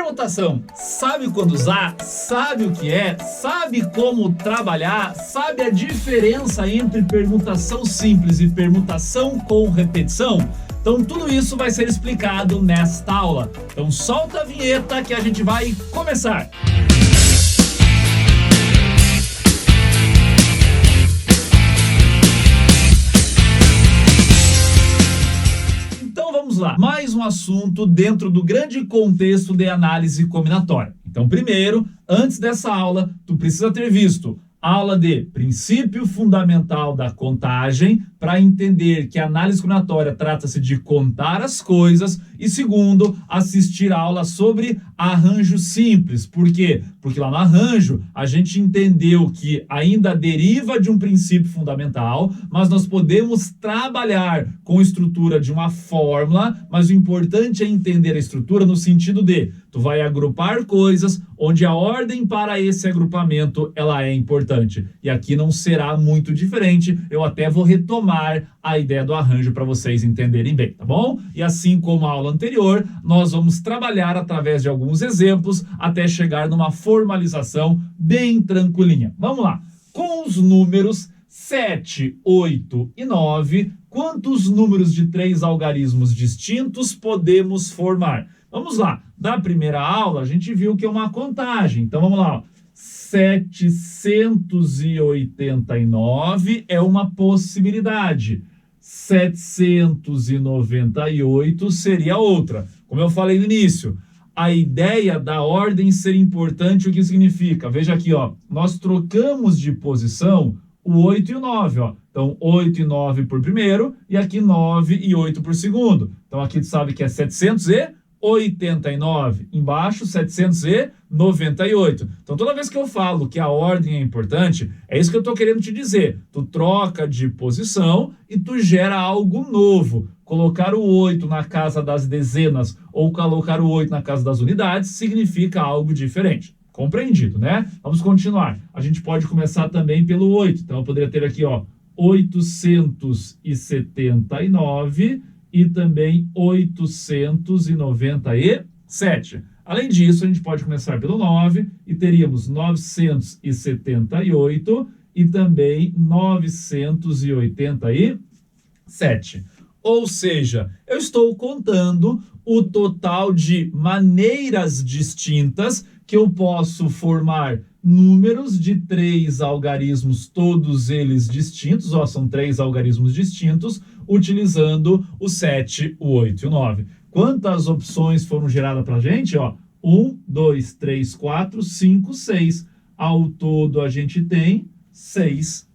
Permutação, sabe quando usar? Sabe o que é? Sabe como trabalhar? Sabe a diferença entre permutação simples e permutação com repetição? Então tudo isso vai ser explicado nesta aula. Então solta a vinheta que a gente vai começar! Vamos lá, mais um assunto dentro do grande contexto de análise combinatória. Então, primeiro, antes dessa aula, tu precisa ter visto a aula de princípio fundamental da contagem, para entender que a análise combinatória trata-se de contar as coisas, e segundo, assistir a aula sobre arranjo simples. Por quê? Porque lá no arranjo a gente entendeu que ainda deriva de um princípio fundamental, mas nós podemos trabalhar com a estrutura de uma fórmula, mas o importante é entender a estrutura no sentido de tu vai agrupar coisas onde a ordem para esse agrupamento ela é importante. E aqui não será muito diferente, eu até vou retomar a ideia do arranjo para vocês entenderem bem, tá bom? E assim como a aula anterior, nós vamos trabalhar através de alguns exemplos até chegar numa formalização bem tranquilinha. Vamos lá! Com os números 7, 8 e 9, quantos números de 3 algarismos distintos podemos formar? Vamos lá! Da primeira aula, a gente viu que é uma contagem. Então vamos lá, ó. 789 é uma possibilidade. 798 seria outra. Como eu falei no início, a ideia da ordem ser importante, o que significa? Veja aqui, ó, nós trocamos de posição o 8 e o 9, ó. Então, 8 e 9 por primeiro, e aqui 9 e 8 por segundo. Então, aqui tu sabe que é 789, embaixo 798. Então toda vez que eu falo que a ordem é importante, é isso que eu estou querendo te dizer. Tu troca de posição e tu gera algo novo. Colocar o 8 na casa das dezenas ou colocar o 8 na casa das unidades significa algo diferente. Compreendido, né? Vamos continuar. A gente pode começar também pelo 8. Então eu poderia ter aqui, ó, 879 e também 897. Além disso, a gente pode começar pelo 9 e teríamos 978 e também 987. Ou seja, eu estou contando o total de maneiras distintas que eu posso formar números de 3 algarismos, todos eles distintos, ó, são 3 algarismos distintos, utilizando o 7, o 8 e o 9. Quantas opções foram geradas para a gente? Ó, 1, 2, 3, 4, 5, 6. Ao todo, a gente tem 6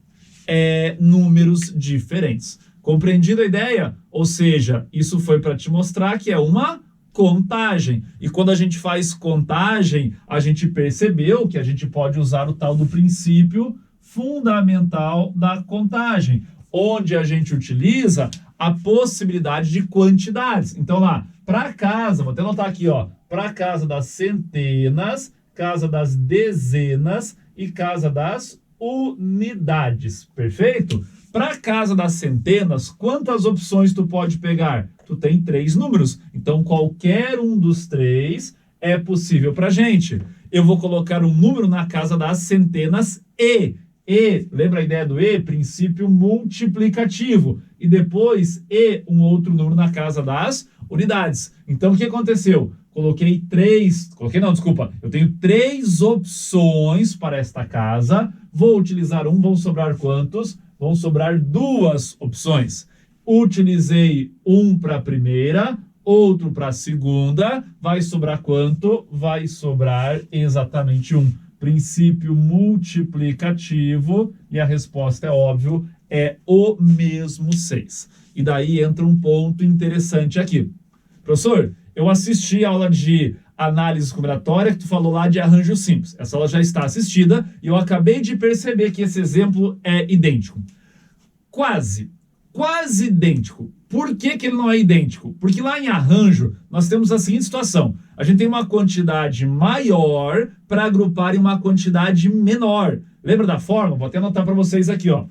números diferentes. Compreendida a ideia? Ou seja, isso foi para te mostrar que é uma contagem. E quando a gente faz contagem, a gente percebeu que a gente pode usar o tal do princípio fundamental da contagem, onde a gente utiliza a possibilidade de quantidades. Então lá, para casa, vou até anotar aqui, ó, para casa das centenas, casa das dezenas e casa das unidades, perfeito? Para casa das centenas, quantas opções tu pode pegar? Tu tem 3 números, então qualquer um dos 3 é possível para gente. Eu vou colocar um número na casa das centenas e, lembra a ideia do E? Princípio multiplicativo. E depois um outro número na casa das unidades. Então o que aconteceu? Eu tenho 3 opções para esta casa, vou utilizar vão sobrar quantos? Vão sobrar 2 opções. Utilizei um para a primeira, outro para a segunda, vai sobrar quanto? Vai sobrar exatamente 1. Princípio multiplicativo, e a resposta é óbvio, é o mesmo 6. E daí entra um ponto interessante aqui. Professor, eu assisti a aula de análise combinatória que tu falou lá de arranjo simples. Essa aula já está assistida e eu acabei de perceber que esse exemplo é idêntico. Quase idêntico. Por que ele não é idêntico? Porque lá em arranjo nós temos a seguinte situação. A gente tem uma quantidade maior para agrupar em uma quantidade menor. Lembra da fórmula? Vou até anotar para vocês aqui, ó.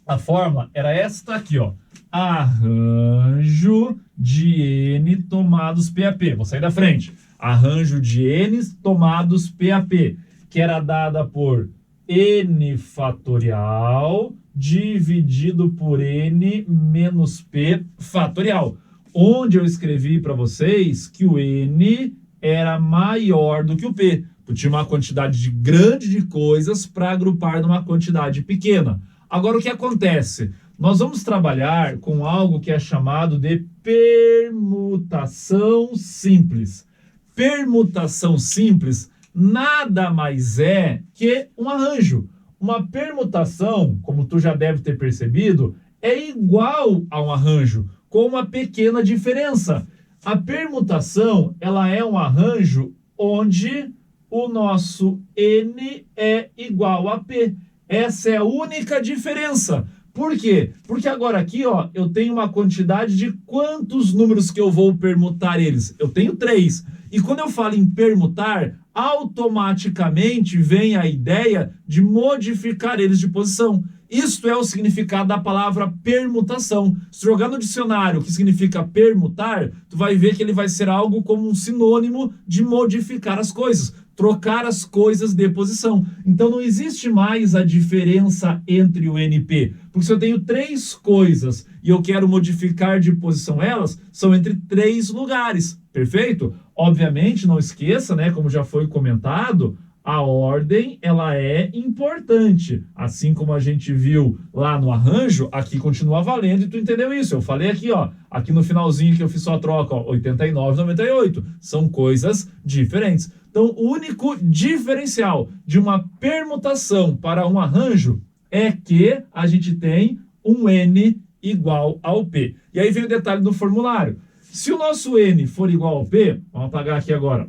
A fórmula era esta aqui, ó. Arranjo de N tomados PAP. Vou sair da frente. arranjo de n tomados P a P, que era dada por n fatorial dividido por n menos p fatorial, onde eu escrevi para vocês que o n era maior do que o p. Eu tinha uma quantidade grande de coisas para agrupar numa quantidade pequena. Agora, o que acontece? Nós vamos trabalhar com algo que é chamado de permutação simples. Permutação simples nada mais é que um arranjo. Uma permutação, como tu já deve ter percebido, é igual a um arranjo, com uma pequena diferença. A permutação, ela é um arranjo onde o nosso n é igual a p. Essa é a única diferença. Por quê? Porque agora aqui, ó, eu tenho uma quantidade de quantos números que eu vou permutar eles? Eu tenho 3. E quando eu falo em permutar, automaticamente vem a ideia de modificar eles de posição. Isto é o significado da palavra permutação. Se jogar no dicionário o que significa permutar, tu vai ver que ele vai ser algo como um sinônimo de modificar as coisas, trocar as coisas de posição. Então não existe mais a diferença entre o NP, porque se eu tenho 3 coisas e eu quero modificar de posição elas, são entre 3 lugares, perfeito? Obviamente, não esqueça, né, como já foi comentado, a ordem, ela é importante. Assim como a gente viu lá no arranjo, aqui continua valendo e tu entendeu isso. Eu falei aqui, ó, aqui no finalzinho que eu fiz só a troca, ó, 89, 98. São coisas diferentes. Então, o único diferencial de uma permutação para um arranjo é que a gente tem um n igual ao p. E aí vem o detalhe do formulário. Se o nosso n for igual ao p, vamos apagar aqui agora.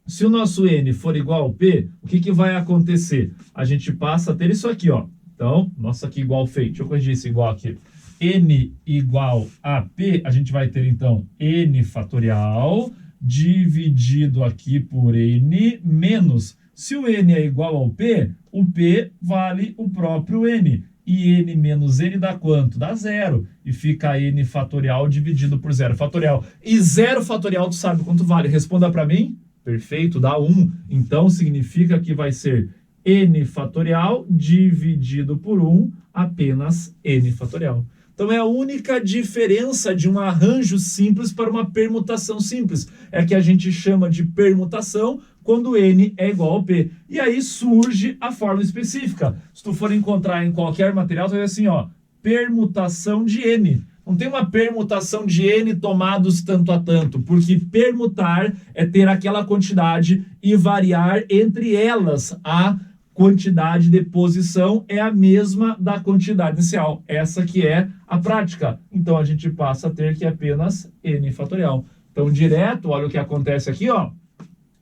Se o nosso n for igual ao p, o que vai acontecer? A gente passa a ter isso aqui, ó. Então, nossa, aqui igual feito. Deixa eu corrigir esse igual aqui. N igual a p, a gente vai ter, então, n fatorial dividido aqui por n menos. Se o n é igual ao p, o p vale o próprio n. E n menos n dá quanto? Dá 0. E fica n fatorial dividido por 0 fatorial. E 0 fatorial, tu sabe quanto vale? Responda para mim. Perfeito, dá 1. Então, significa que vai ser n fatorial dividido por 1, apenas n fatorial. Então, é a única diferença de um arranjo simples para uma permutação simples. É que a gente chama de permutação quando n é igual ao p. E aí surge a forma específica. Se tu for encontrar em qualquer material, tu vai ver assim, ó, permutação de n. Não tem uma permutação de n tomados tanto a tanto, porque permutar é ter aquela quantidade e variar entre elas. A quantidade de posição é a mesma da quantidade inicial. Essa que é a prática. Então, a gente passa a ter que apenas n fatorial. Então, direto, olha o que acontece aqui, ó.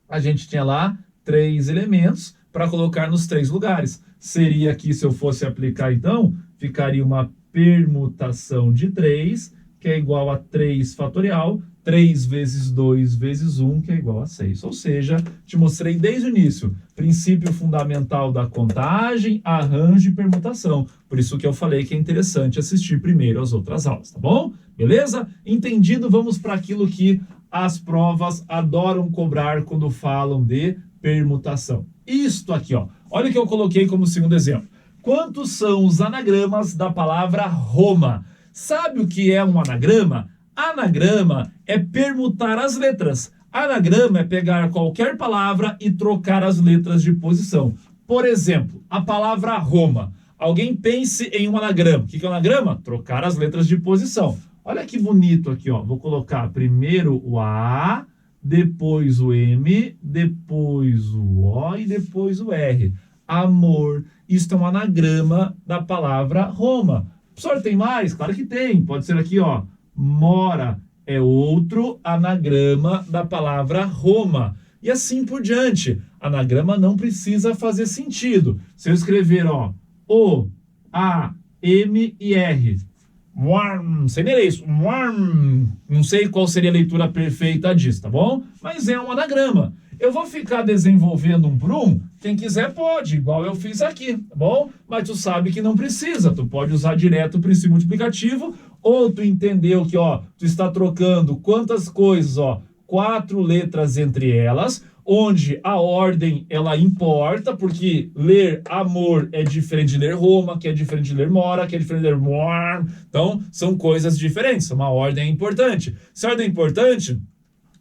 A gente tinha lá 3 elementos para colocar nos 3 lugares. Seria aqui, se eu fosse aplicar, então, ficaria uma permutação de 3, que é igual a 3 fatorial, 3 vezes 2 vezes 1, que é igual a 6. Ou seja, te mostrei desde o início, princípio fundamental da contagem, arranjo e permutação. Por isso que eu falei que é interessante assistir primeiro as outras aulas, tá bom? Beleza? Entendido? Vamos para aquilo que as provas adoram cobrar quando falam de permutação. Isto aqui, ó. Olha o que eu coloquei como segundo exemplo. Quantos são os anagramas da palavra Roma? Sabe o que é um anagrama? Anagrama é permutar as letras. Anagrama é pegar qualquer palavra e trocar as letras de posição. Por exemplo, a palavra Roma. Alguém pense em um anagrama. O que é um anagrama? Trocar as letras de posição. Olha que bonito aqui, ó. Vou colocar primeiro o A, depois o M, depois o O e depois o R. Amor. Isto é um anagrama da palavra Roma. Professor, tem mais? Claro que tem. Pode ser aqui, ó. Mora é outro anagrama da palavra Roma. E assim por diante. Anagrama não precisa fazer sentido. Se eu escrever, ó, O, A, M e R. Sei nem ler isso. Não sei qual seria a leitura perfeita disso, tá bom? Mas é um anagrama. Eu vou ficar desenvolvendo um por um? Quem quiser pode, igual eu fiz aqui, tá bom? Mas tu sabe que não precisa, tu pode usar direto o princípio multiplicativo, ou tu entendeu que, ó, tu está trocando quantas coisas, ó, 4 letras entre elas, onde a ordem ela importa, porque ler amor é diferente de ler Roma, que é diferente de ler mora, que é diferente de ler mor. Então, são coisas diferentes, uma ordem é importante. Se a ordem é importante,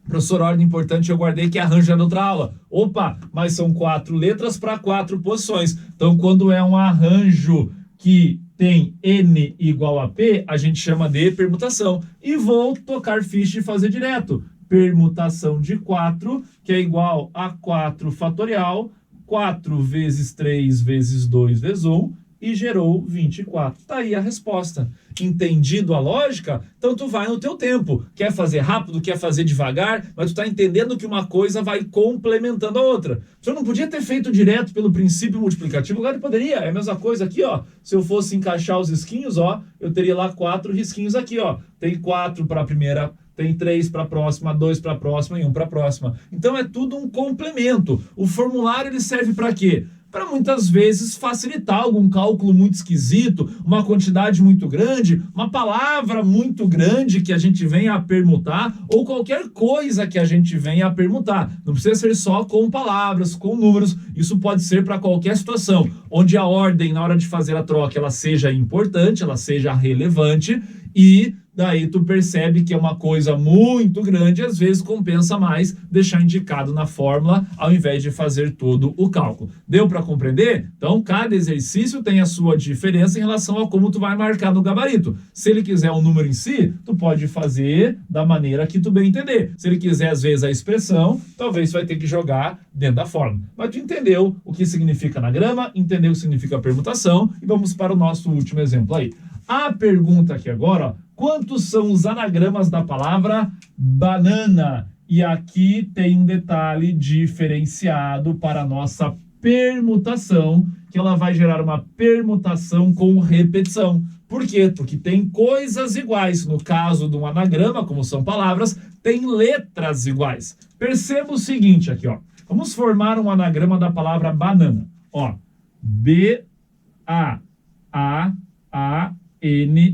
professor, ordem importante eu guardei que arranja na outra aula. Opa, mas são 4 letras para 4 posições. Então, quando é um arranjo que tem N igual a P, a gente chama de permutação. E vou tocar ficha e fazer direto. Permutação de 4, que é igual a 4 fatorial, 4 vezes 3 vezes 2 vezes 1, e gerou 24. Tá aí a resposta. Entendido a lógica? Então tu vai no teu tempo. Quer fazer rápido, quer fazer devagar, mas tu tá entendendo que uma coisa vai complementando a outra. Você não podia ter feito direto pelo princípio multiplicativo, agora poderia. É a mesma coisa aqui, ó. Se eu fosse encaixar os risquinhos, ó, eu teria lá 4 risquinhos aqui, ó. Tem 4 para a primeira, tem 3 para a próxima, 2 para a próxima e 1 para a próxima. Então é tudo um complemento. O formulário ele serve para quê? Para muitas vezes facilitar algum cálculo muito esquisito, uma quantidade muito grande, uma palavra muito grande que a gente venha a permutar, ou qualquer coisa que a gente venha a permutar. Não precisa ser só com palavras, com números, isso pode ser para qualquer situação, onde a ordem na hora de fazer a troca ela seja importante, ela seja relevante, e daí tu percebe que é uma coisa muito grande, às vezes compensa mais deixar indicado na fórmula ao invés de fazer todo o cálculo. Deu para compreender? Então, cada exercício tem a sua diferença em relação a como tu vai marcar no gabarito. Se ele quiser um número em si, tu pode fazer da maneira que tu bem entender. Se ele quiser, às vezes, a expressão, talvez tu vai ter que jogar dentro da fórmula. Mas tu entendeu o que significa anagrama, entendeu o que significa permutação, e vamos para o nosso último exemplo aí. A pergunta aqui agora, ó, quantos são os anagramas da palavra banana? E aqui tem um detalhe diferenciado para a nossa permutação, que ela vai gerar uma permutação com repetição. Por quê? Porque tem coisas iguais. No caso de um anagrama, como são palavras, tem letras iguais. Perceba o seguinte aqui, ó. Vamos formar um anagrama da palavra banana. Ó, B-A-A-A-N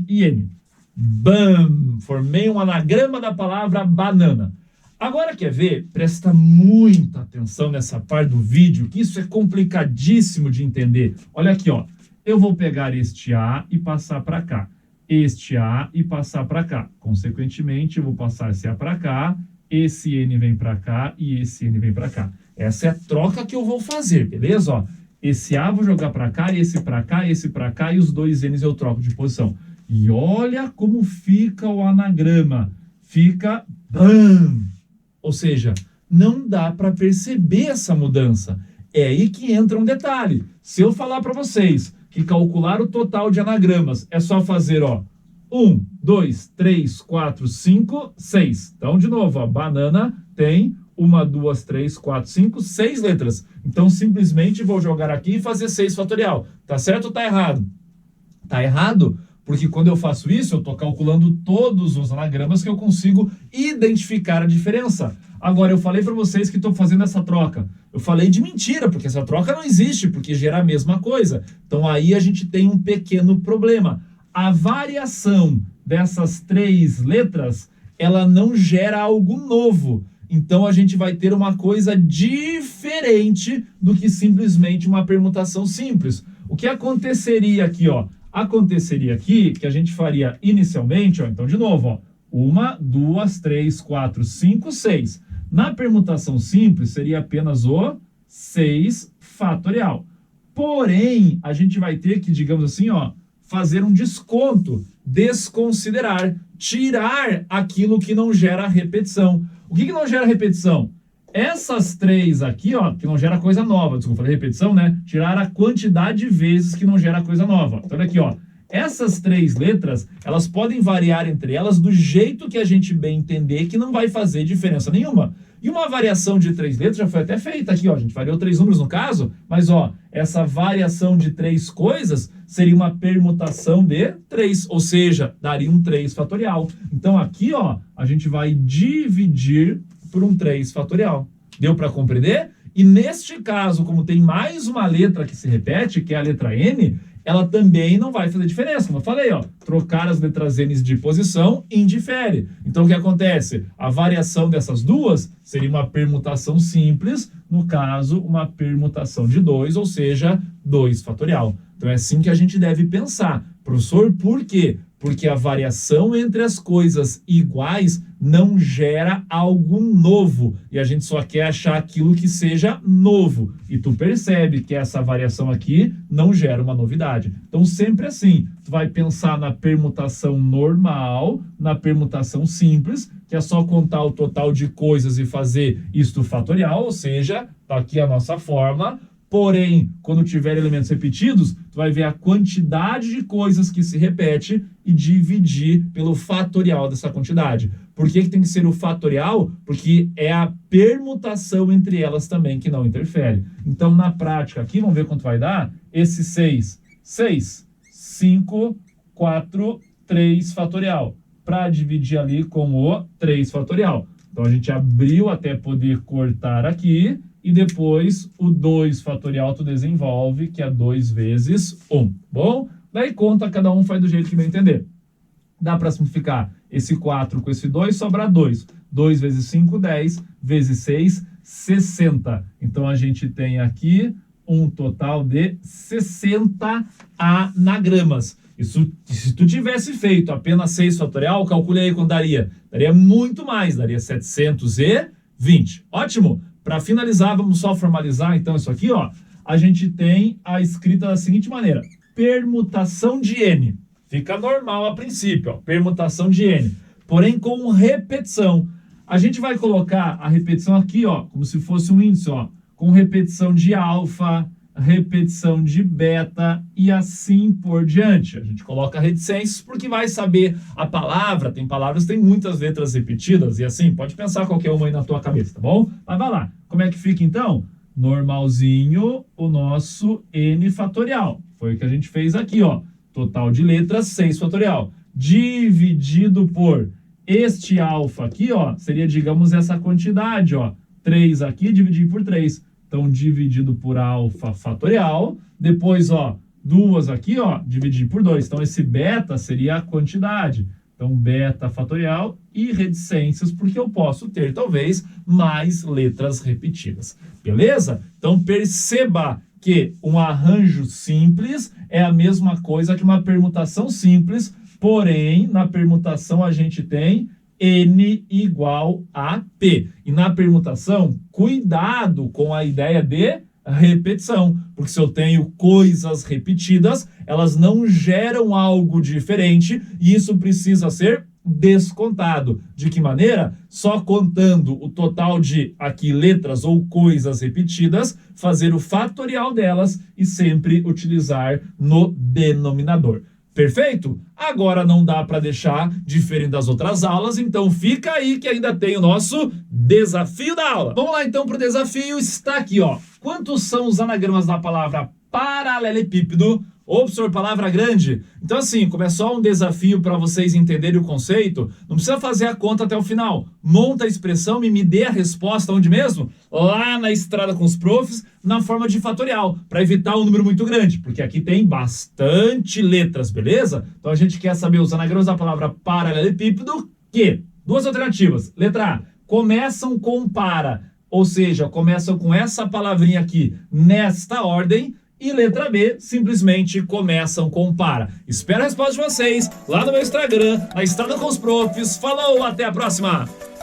e N. BAM! Formei um anagrama da palavra banana. Agora quer ver? Presta muita atenção nessa parte do vídeo, que isso é complicadíssimo de entender. Olha aqui, ó. Eu vou pegar este A e passar para cá. Este A e passar para cá. Consequentemente, eu vou passar esse A para cá, esse N vem para cá e esse N vem para cá. Essa é a troca que eu vou fazer, beleza? Ó, esse A vou jogar para cá, esse para cá, esse para cá e os dois N's eu troco de posição. E olha como fica o anagrama. Fica BAM! Ou seja, não dá para perceber essa mudança. É aí que entra um detalhe. Se eu falar para vocês que calcular o total de anagramas é só fazer, ó, 1, 2, 3, 4, 5, 6. Então, de novo, ó, banana tem 1, 2, 3, 4, 5, 6 letras. Então, simplesmente vou jogar aqui e fazer 6 fatorial. Tá certo ou tá errado? Tá errado, porque quando eu faço isso, eu estou calculando todos os anagramas que eu consigo identificar a diferença. Agora, eu falei para vocês que estou fazendo essa troca. Eu falei de mentira, porque essa troca não existe, porque gera a mesma coisa. Então, aí a gente tem um pequeno problema. A variação dessas 3 letras, ela não gera algo novo. Então, a gente vai ter uma coisa diferente do que simplesmente uma permutação simples. O que aconteceria aqui, ó? Aconteceria aqui que a gente faria inicialmente, ó, então de novo, ó, 1, 2, 3, 4, 5, 6. Na permutação simples seria apenas o 6 fatorial. Porém, a gente vai ter que, digamos assim, ó, fazer um desconto, desconsiderar, tirar aquilo que não gera repetição. O que não gera repetição? Essas 3 aqui, ó, que não gera coisa nova, desculpa, falei repetição, né? Tirar a quantidade de vezes que não gera coisa nova. Então, olha aqui, ó. Essas 3 letras, elas podem variar entre elas do jeito que a gente bem entender, que não vai fazer diferença nenhuma. E uma variação de 3 letras já foi até feita aqui, ó. A gente variou 3 números no caso, mas, ó, essa variação de 3 coisas seria uma permutação de 3, ou seja, daria um 3 fatorial. Então, aqui, ó, a gente vai dividir por um 3 fatorial. Deu para compreender? E neste caso, como tem mais uma letra que se repete, que é a letra N, ela também não vai fazer diferença. Como eu falei, ó, trocar as letras N de posição indifere. Então, o que acontece? A variação dessas duas seria uma permutação simples, no caso, uma permutação de 2, ou seja, 2 fatorial. Então, é assim que a gente deve pensar. Professor, por quê? Porque a variação entre as coisas iguais não gera algo novo. E a gente só quer achar aquilo que seja novo. E tu percebe que essa variação aqui não gera uma novidade. Então, sempre assim, tu vai pensar na permutação normal, na permutação simples, que é só contar o total de coisas e fazer isto fatorial, ou seja, tá aqui a nossa fórmula. Porém, quando tiver elementos repetidos, tu vai ver a quantidade de coisas que se repete e dividir pelo fatorial dessa quantidade. Por que tem que ser o fatorial? Porque é a permutação entre elas também que não interfere. Então, na prática aqui, vamos ver quanto vai dar. Esse 6, 5, 4, 3 fatorial. Para dividir ali com o 3 fatorial. Então, a gente abriu até poder cortar aqui. E depois o 2 fatorial tu desenvolve, que é 2 vezes 1. Bom? Daí conta, cada um faz do jeito que bem entender. Dá para simplificar esse 4 com esse 2, sobra 2. 2 vezes 5, 10, vezes 6, 60. Então, a gente tem aqui um total de 60 anagramas. Isso, se tu tivesse feito apenas 6 fatorial, calcule aí quanto daria. Daria muito mais, daria 720. Ótimo! Para finalizar, vamos só formalizar, então, isso aqui, ó. A gente tem a escrita da seguinte maneira. Permutação de N. Fica normal a princípio, ó. Permutação de N. Porém, com repetição. A gente vai colocar a repetição aqui, ó, como se fosse um índice, ó. Com repetição de alfa, repetição de beta e assim por diante. A gente coloca reticências porque vai saber a palavra. Tem palavras que tem muitas letras repetidas e assim, pode pensar qualquer uma aí na tua cabeça, tá bom? Mas vai lá. Como é que fica então? Normalzinho o nosso N fatorial. Foi o que a gente fez aqui, ó. Total de letras 6 fatorial. Dividido por este alfa aqui, ó, seria, digamos, essa quantidade, ó. 3 aqui, dividir por 3. Então, dividido por alfa fatorial. Depois, ó, 2 aqui, ó, dividir por 2. Então, esse beta seria a quantidade. Então, beta fatorial e reticências, porque eu posso ter, talvez, mais letras repetidas. Beleza? Então, perceba que um arranjo simples é a mesma coisa que uma permutação simples, porém, na permutação a gente tem N igual a P. E na permutação, cuidado com a ideia de repetição, porque se eu tenho coisas repetidas, elas não geram algo diferente e isso precisa ser descontado. De que maneira? Só contando o total de aqui letras ou coisas repetidas, fazer o fatorial delas e sempre utilizar no denominador. Perfeito? Agora não dá para deixar diferente das outras aulas, então fica aí que ainda tem o nosso desafio da aula. Vamos lá então para o desafio, está aqui, ó. Quantos são os anagramas da palavra paralelepípedo? Ô, professor, palavra grande. Então assim, como é só um desafio para vocês entenderem o conceito, não precisa fazer a conta até o final. Monta a expressão e me dê a resposta onde mesmo? Lá na Estrada com os Profs, na forma de fatorial, para evitar um número muito grande, porque aqui tem bastante letras, beleza? Então a gente quer saber os anagramas da palavra paralelepípedo, que, duas alternativas. Letra A, começam com para, ou seja, começam com essa palavrinha aqui nesta ordem. E letra B, simplesmente começam com para. Espero a resposta de vocês lá no meu Instagram, na Estrada com os Profs. Falou, até a próxima!